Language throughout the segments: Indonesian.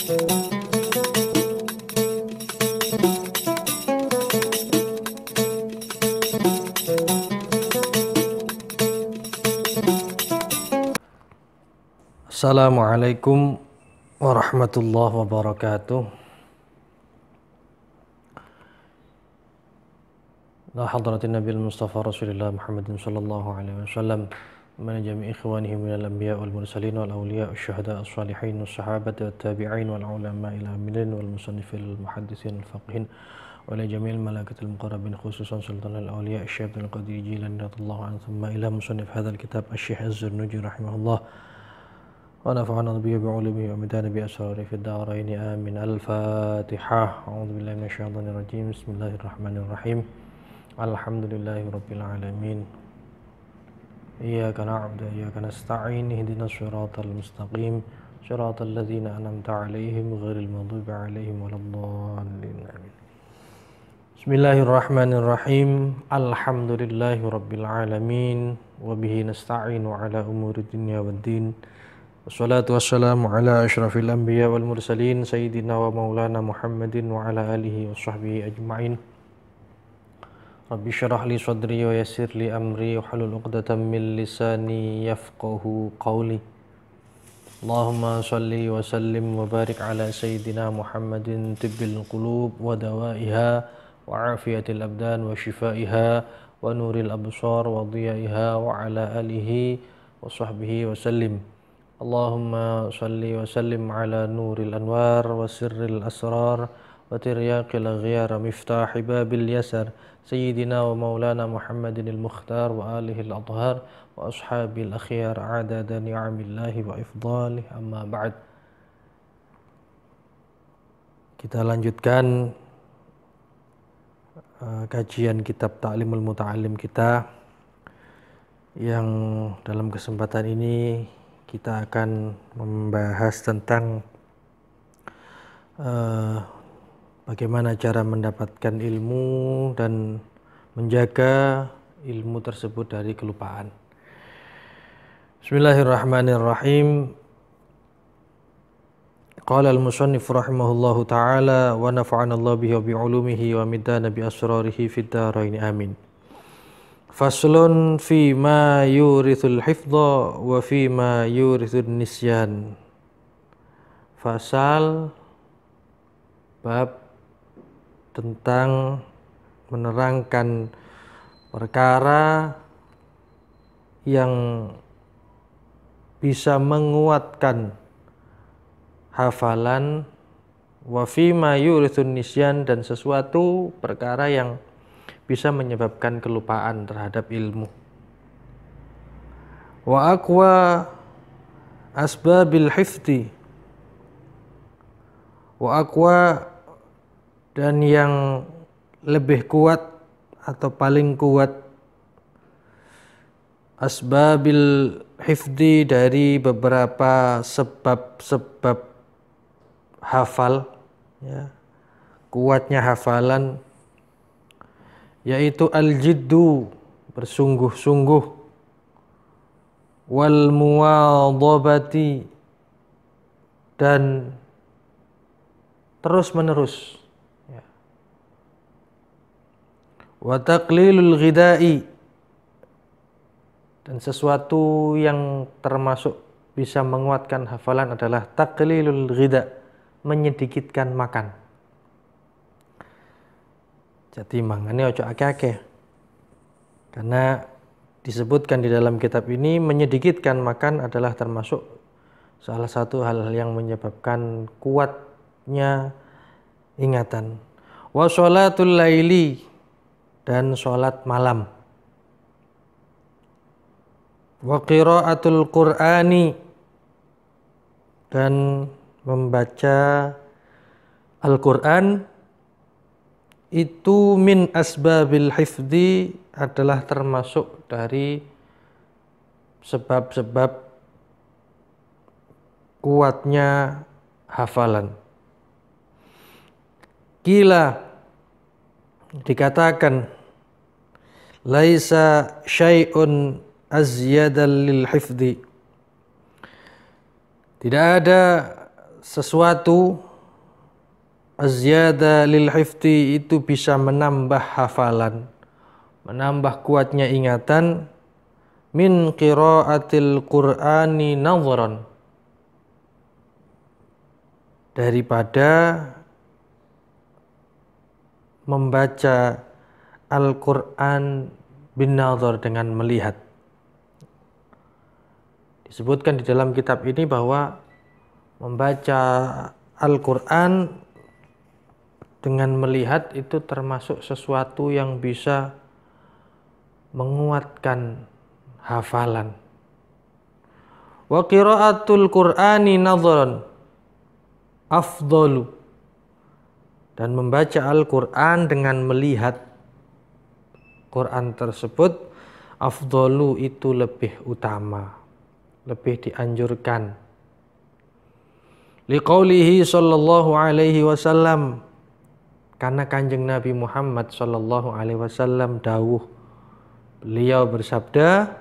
Assalamualaikum warahmatullahi wabarakatuh. La hadratin Nabil Mustafa Rasulullah Muhammadin sallallahu alaihi wasallam man jami' ikhwanihi minal anbiya wal mursalin wal awliya wasyuhada as-salihin was sahabati wat tabi'in wal ulama il amilin wal musannifil muhaddisin al faqihin wa la jami'il malaikatil muqarrabin khususan sultanul awliya Syekh Abdul Qadir Jilani radhiyallahu anhu thumma ila musannif hadzal kitab Asy-Syaikh Az-Zarnuji rahimahullah wa nafa'ana bihi bi'ulumihi wa midana bi asrarihi fid darain amin. Al-Fatihah. A'udzu billahi minasyaitonir rajim. Bismillahirrahmanirrahim. Alhamdulillahi rabbil alamin. Iyyaka na'budu wa iyyaka nasta'in. Ihdinas siratal mustaqim. Siratal ladzina an'amta 'alaihim ghairil maghdubi 'alaihim waladdallin. Amin. Bismillahirrahmanirrahim. Alhamdulillahi rabbil alamin. Wa bihi nasta'inu 'ala umuri dunya waddin. Wassalatu wassalamu ala asyrafil anbiya wal mursalin sayyidina wa maulana Muhammadin wa ala alihi wa sahbihi ajma'in. Rabbi syrah li sadri wa yassir li amri wa halul 'uqdatam min lisani yafqahu qawli. Allahumma salli wa sallim wa barik ala sayyidina Muhammadin tibbil qulub wa dawaiha wa afiyatil abdan wa shifaiha wa nuril absar wa diyaiha wa ala alihi wa sahbihi wa sallim. Allahumma salli wa sallim ala nuril anwar wa sirril asrar wa tiryaqil aghyar miftahi babil yasar sayyidina wa maulana Muhammadin al-mukhtar wa alihi al-athhar wa ashabil akhyar adada ni'amillahi wa ifdalih amma ba'd. Kita lanjutkan kajian kitab Ta'limul Muta'allim kita yang dalam kesempatan ini kita akan membahas tentang bagaimana cara mendapatkan ilmu dan menjaga ilmu tersebut dari kelupaan. Bismillahirrahmanirrahim. Qala al-musannif rahimahullahu ta'ala wa nafa'ana Allah bihi wa bi'ulumihi wa midana bi asrarihi fid dharain amin. Faslun fi ma yurithul hifdha wa fi ma yurithun nisyan. Fasal bab tentang menerangkan perkara yang bisa menguatkan hafalan, wa fi ma yurithun nisyan, dan sesuatu perkara yang bisa menyebabkan kelupaan terhadap ilmu. Wa aqwa asbabil hifdhi, wa aqwa, dan yang lebih kuat atau paling kuat, asbabil hifdhi, dari beberapa sebab-sebab hafal, ya, kuatnya hafalan, yaitu al-jiddu, bersungguh-sungguh, wal muwadhabati, dan terus-menerus, ya, wa taqlilul ghidai, dan sesuatu yang termasuk bisa menguatkan hafalan adalah taqlilul ghida, menyedikitkan makan. Jadi mangane ojo akeh-akeh. Karena disebutkan di dalam kitab ini menyedikitkan makan adalah termasuk salah satu hal yang menyebabkan kuatnya ingatan. Wa sholatul laili, dan sholat malam. Wa qiraatul qur'ani, dan membaca Al-Qur'an, itu min asbabil hifdhi, adalah termasuk dari sebab-sebab kuatnya hafalan. Qila, dikatakan, laisa syai'un azyadal lil hifdhi, tidak ada sesuatu az-ziyada lil hifdi itu bisa menambah hafalan, menambah kuatnya ingatan, min qiraatil Qur'ani nadharan, daripada membaca Al-Qur'an bin nadhar, dengan melihat. Disebutkan di dalam kitab ini bahwa membaca Al-Qur'an dengan melihat itu termasuk sesuatu yang bisa menguatkan hafalan. Wa qiraatul Qur'ani nadharan afdalu, dan membaca Al-Qur'an dengan melihat Quran tersebut, afdalu itu lebih utama, lebih dianjurkan. Liqaulihi sallallahu alaihi wasallam, karena Kanjeng Nabi Muhammad sallallahu alaihi wasallam dawuh, beliau bersabda,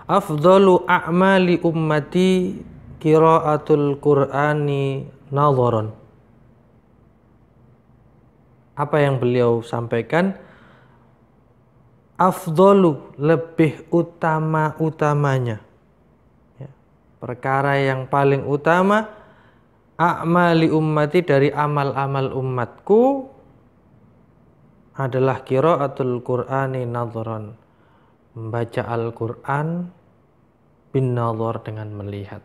afdalu a'mali ummati qiraatul Qur'ani nadharan. Apa yang beliau sampaikan? Afdalu, lebih utama-utamanya, ya, perkara yang paling utama, a'mali ummati, dari amal-amal umatku, adalah qiraatul Qur'ani nadharan, membaca Al-Qur'an bin nadhar, dengan melihat.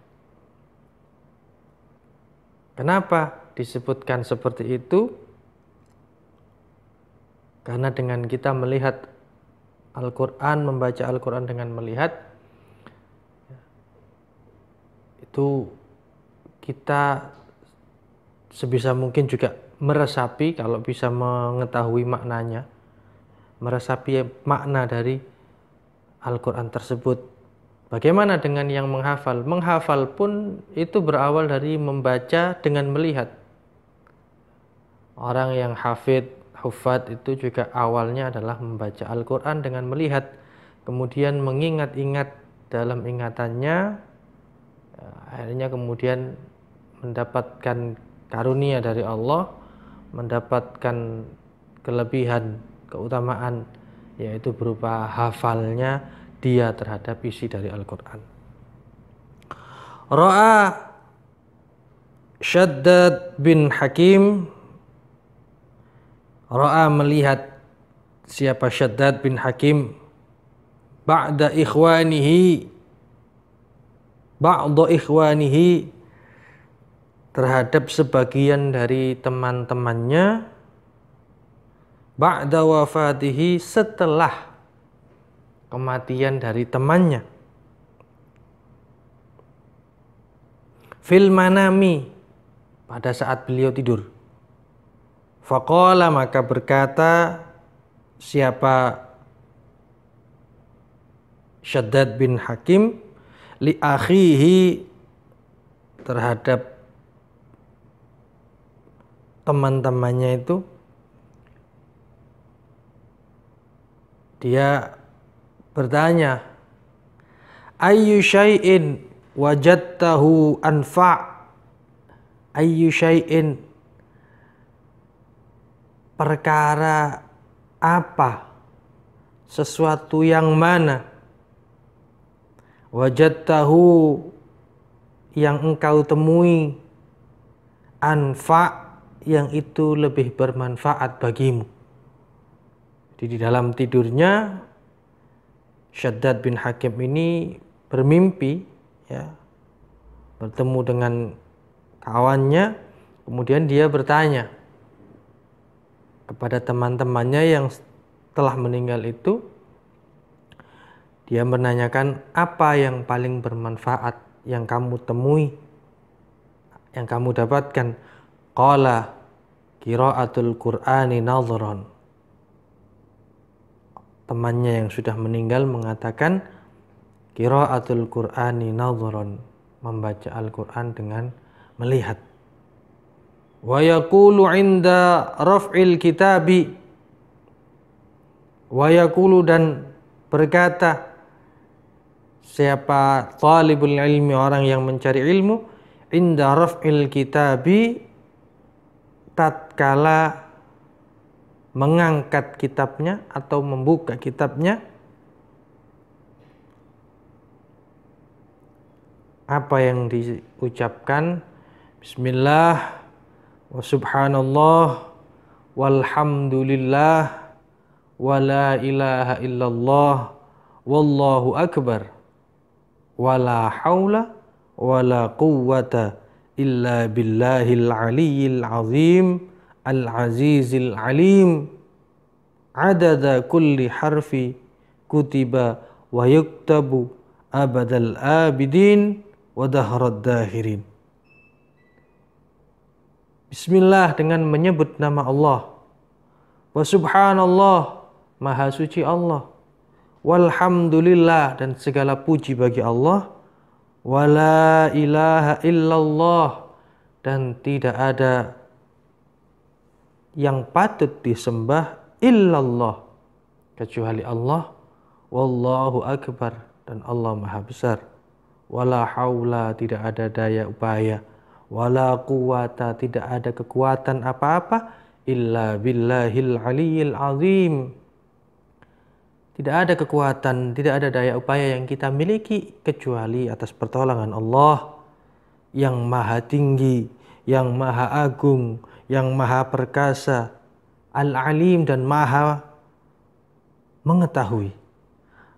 Kenapa disebutkan seperti itu? Karena dengan kita melihat Al-Quran, membaca Al-Quran dengan melihat, itu kita sebisa mungkin juga meresapi, kalau bisa mengetahui maknanya, meresapi makna dari Al-Quran tersebut. Bagaimana dengan yang menghafal? Menghafal pun itu berawal dari membaca dengan melihat. Orang yang hufad itu juga awalnya adalah membaca Al-Quran dengan melihat, kemudian mengingat-ingat dalam ingatannya, akhirnya kemudian mendapatkan karunia dari Allah, mendapatkan kelebihan, keutamaan, yaitu berupa hafalnya dia terhadap isi dari Al-Quran. Ra'a Shaddad bin Hakim, Ra'a melihat, siapa Shaddad bin Hakim, ba'da ikhwanihi, terhadap sebagian dari teman-temannya, ba'da wafatihi, setelah kematian dari temannya, fil manami, pada saat beliau tidur. Faqala, maka berkata siapa Shaddad bin Hakim, li akhihi, terhadap teman-temannya itu, dia bertanya, ayyu syai'in wajadtahu anfa', ayyu syai'in, perkara apa, sesuatu yang mana, wajadtahu, yang engkau temui, anfa', yang itu lebih bermanfaat bagimu. Jadi di dalam tidurnya Shaddad bin Hakim ini bermimpi, ya, bertemu dengan kawannya, kemudian dia bertanya kepada teman-temannya yang telah meninggal itu, dia menanyakan, apa yang paling bermanfaat yang kamu temui, yang kamu dapatkan? Qala qiraatul Qur'ani nadharan. Temannya yang sudah meninggal mengatakan, qiraatul Qur'ani nadharan, membaca Al-Qur'an dengan melihat. Wa yaqulu 'inda raf'il kitabi, wa yaqulu, dan berkata siapa talibul ilmi, orang yang mencari ilmu, inda raf'il kitabi, tatkala mengangkat kitabnya atau membuka kitabnya, apa yang diucapkan? Bismillah wa subhanallah walhamdulillah wa la ilaha illallah wallahu akbar wa la haula wa la quwwata illa billahil aliyyil azim al azizil alim adada kulli harfi kutiba wa yuktabu abadal abidin wa dahrad dahirin. Bismillah, dengan menyebut nama Allah. Wa subhanallah, maha suci Allah. Walhamdulillah, dan segala puji bagi Allah. Wa la ilaha illallah, dan tidak ada yang patut disembah illallah kecuali Allah. Wallahu akbar, dan Allah maha besar. Wala haula, tidak ada daya upaya. Wala quwata, tidak ada kekuatan apa-apa. Illa billahil aliyyil azim, tidak ada kekuatan, tidak ada daya upaya yang kita miliki kecuali atas pertolongan Allah yang maha tinggi, yang maha agung, yang maha perkasa, al-alim, dan maha mengetahui.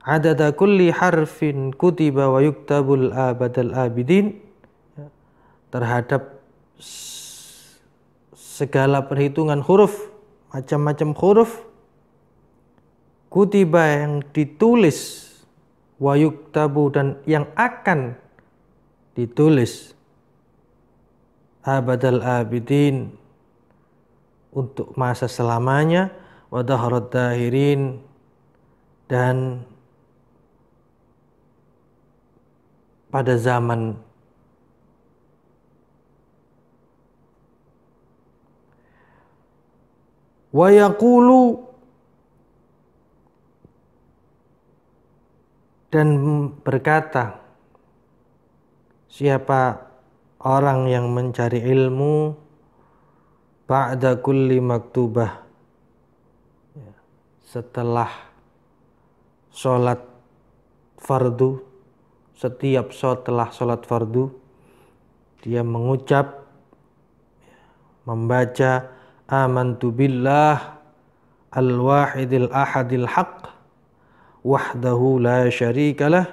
Adada kulli harfin kutiba wa yuktabul abadal abidin, terhadap segala perhitungan huruf, macam-macam huruf, kutiba yang ditulis, wa yuktabu, dan yang akan ditulis, abadal abidin, untuk masa selamanya, wa dahrad dahirin, dan pada zaman wa yaqulu, dan berkata siapa orang yang mencari ilmu ba'da kulli maktubah, setelah sholat fardu, setiap setelah sholat fardu dia mengucap, membaca amantu billah al-wahidil ahadil haq wahdahu la syarikalah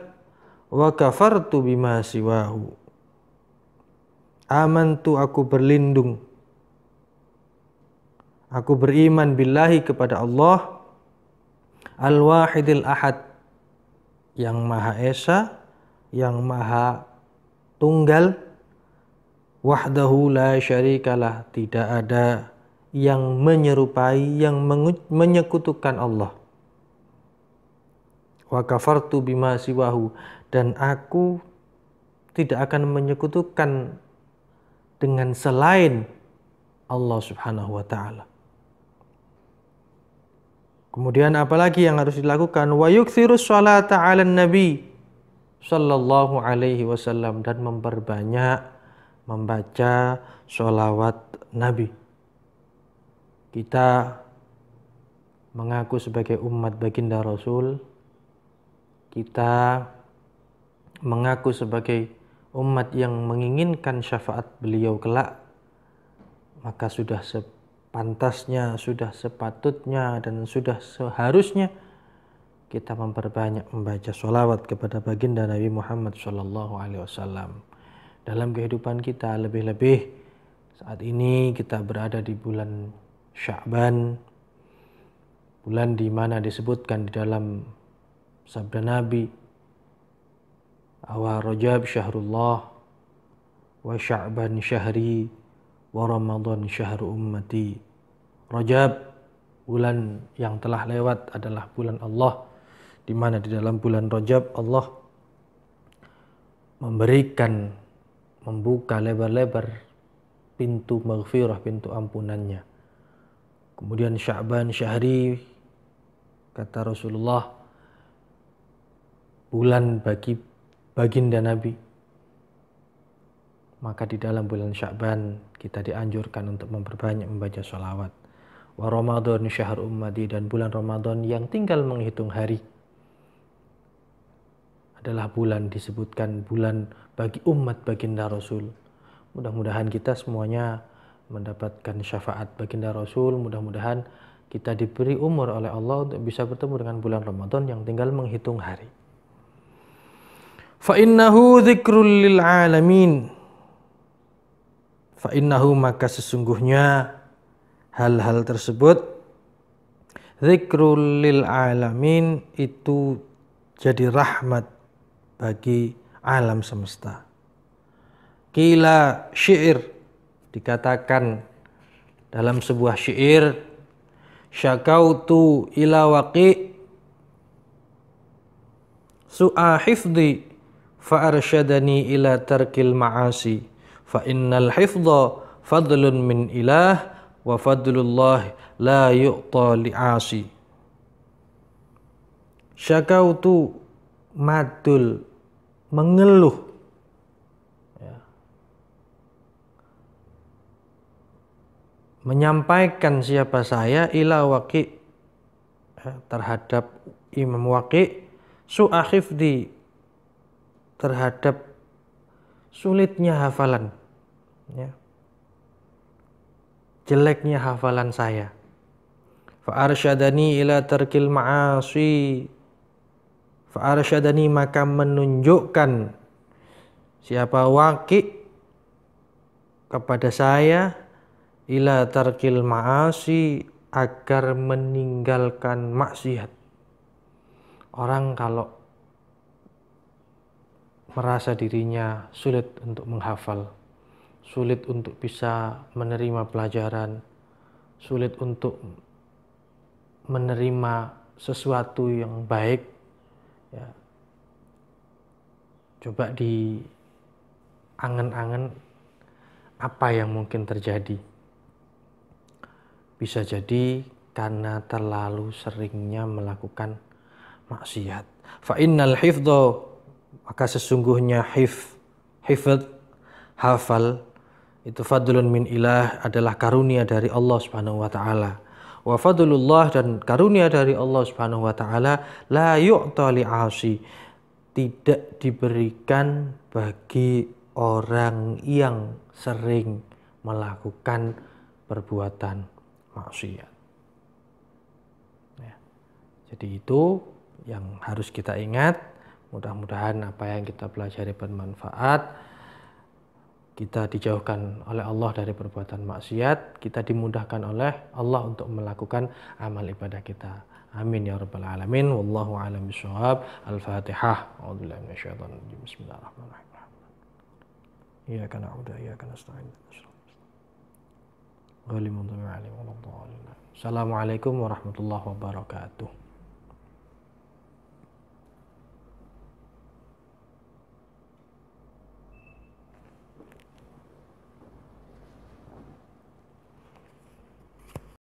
wa kafartu bima siwahu. Amantu, aku berlindung, aku beriman billahi, kepada Allah, al-wahidil ahad, yang maha esa, yang maha tunggal, wahdahu la syarikalah, tidak ada yang menyerupai, yang menyekutukan Allah. Wa kafartu bima siwahu, dan aku tidak akan menyekutukan dengan selain Allah subhanahu wa ta'ala. Kemudian apalagi yang harus dilakukan? Wa yukthirus sholata ala nabi sallallahu alaihi wasallam, dan memperbanyak membaca sholawat Nabi. Kita mengaku sebagai umat baginda Rasul, kita mengaku sebagai umat yang menginginkan syafaat beliau kelak, maka sudah sepantasnya, sudah sepatutnya, dan sudah seharusnya kita memperbanyak membaca sholawat kepada baginda Nabi Muhammad SAW dalam kehidupan kita. Lebih-lebih saat ini kita berada di bulan Sya'ban, bulan di mana disebutkan di dalam sabda Nabi, awal Rajab syahrullah, wa Sya'ban syahri, wa Ramadan syahru ummati. Rajab, bulan yang telah lewat, adalah bulan Allah, di mana di dalam bulan Rajab Allah memberikan, membuka lebar-lebar pintu maghfirah, pintu ampunannya. Kemudian Sya'ban syahri, kata Rasulullah, bulan bagi baginda Nabi, maka di dalam bulan Sya'ban kita dianjurkan untuk memperbanyak membaca sholawat. Wa Ramadan syahr ummati, dan bulan Ramadan yang tinggal menghitung hari adalah bulan disebutkan bulan bagi umat baginda Rasul. Mudah-mudahan kita semuanya mendapatkan syafaat baginda Rasul. Mudah-mudahan kita diberi umur oleh Allah untuk bisa bertemu dengan bulan Ramadan yang tinggal menghitung hari. Fa innahu dzikrul lil alamin. Fa innahu, maka sesungguhnya hal-hal tersebut dzikrul lil alamin, itu jadi rahmat bagi alam semesta. Qila syair, dikatakan dalam sebuah syair, syakautu ila waqi su'a hifdhi fa arsyadani ila tarkil ma'asi fa innal hifdha fadlun min ilah wa fadlullah la yu'ta li'asi. Syakautu, madul, mengeluh, ya, menyampaikan siapa saya, ila waqi, ya, terhadap Imam Waqi, su'a hifdi, terhadap sulitnya hafalan, ya, jeleknya hafalan saya. Fa arsyadani ila tarkil ma'asi, fa arsyadani, maka menunjukkan siapa Waqi kepada saya, ila tarkil ma'asi, agar meninggalkan maksiat. Orang kalau merasa dirinya sulit untuk menghafal, sulit untuk bisa menerima pelajaran, sulit untuk menerima sesuatu yang baik, ya, coba di angen-angen apa yang mungkin terjadi. Bisa jadi karena terlalu seringnya melakukan maksiat. Fa innal hifdha, maka sesungguhnya hifd, hafal, itu fadlun min ilah, adalah karunia dari Allah Subhanahu wa taala. Wa fadlullah, dan karunia dari Allah Subhanahu wa taala, la yu'ta li'asi, tidak diberikan bagi orang yang sering melakukan perbuatan maksiat. Ya. Jadi itu yang harus kita ingat. Mudah-mudahan apa yang kita pelajari bermanfaat. Kita dijauhkan oleh Allah dari perbuatan maksiat. Kita dimudahkan oleh Allah untuk melakukan amal ibadah kita. Amin ya rabbal alamin. Wallahu a'lam bishawab. Al-Fatihah. A'udzubillahi minasyaitonir rajim. Bismillahirrahmanirrahim. Iyyaka na'budu wa iyyaka nasta'in. Assalamualaikum warahmatullahi wabarakatuh.